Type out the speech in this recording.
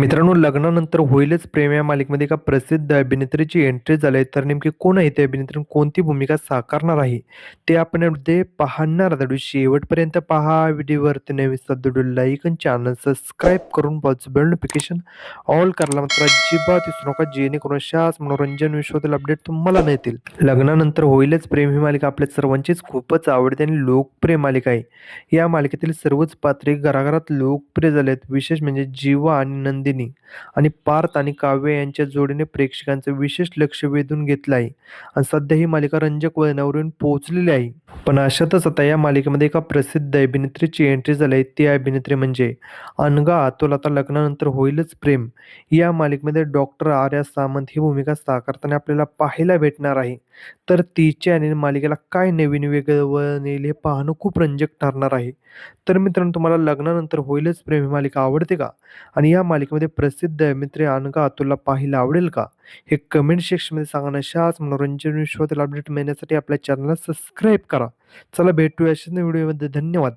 मित्रांनो, लग्नानंतर होईलच प्रेम या मालिकेमध्ये एका प्रसिद्ध अभिनेत्रीची एंट्री झाली आहे. तर नेमकी कोण आहे ती अभिनेत्री आणि कोणती भूमिका साकारणार आहे, ते आपण यामध्ये पाहणार आहोत. शेवटपर्यंत पहा. व्हिडिओवरती नवीन असाल तर लाईक आणि चॅनल सबस्क्राईब करून पाच बेल नोटिफिकेशन ऑल करायला मात्र अजिबात विसरू नका, जेणेकरून अशाच मनोरंजन विश्वातील अपडेट तुम्हाला मिळतील. लग्नानंतर होईलच प्रेम ही मालिका आपल्या सर्वांचीच खूपच आवडते आणि लोकप्रिय मालिका आहे. या मालिकेतील सर्वच पात्रे घराघरात लोकप्रिय झाले आहेत. विशेष म्हणजे जीवा आणि नंदिनी आणि पार्थ आणि काव्य यांच्या जोडीने प्रेक्षकांचं विशेष लक्ष वेधून घेतलं आहे आणि सध्या ही मालिका रंजक वळणावरून पोहोचलेली आहे. पण अशातच आता या मालिकेमध्ये एका प्रसिद्ध अभिनेत्रीची एंट्री झाली आहे. ती अभिनेत्री म्हणजे अनघा अतुल. आता लग्नानंतर होईलच प्रेम या मालिकेमध्ये डॉक्टर आर्या सामंत ही भूमिका साकारताना आपल्याला पाहायला भेटणार आहे. तर तिचे आणि मालिकेला काय नवीन वेगळं वळण येईल हे पाहणं खूप रंजक ठरणार आहे. तर मित्रांनो, तुम्हाला लग्नानंतर होईलच प्रेम ही मालिका आवडते का? आणि या मालिकेमध्ये प्रसिद्ध अभिनेत्री अनघा अतुलला पाहायला आवडेल का? हे कमेंट सेक्शनमध्ये सांगा. अशाच मनोरंजन विश्वातील अपडेट मिळण्यासाठी आपल्या चॅनलला सबस्क्राईब करा. चला भेटूया अशाच व्हिडिओमध्ये. धन्यवाद.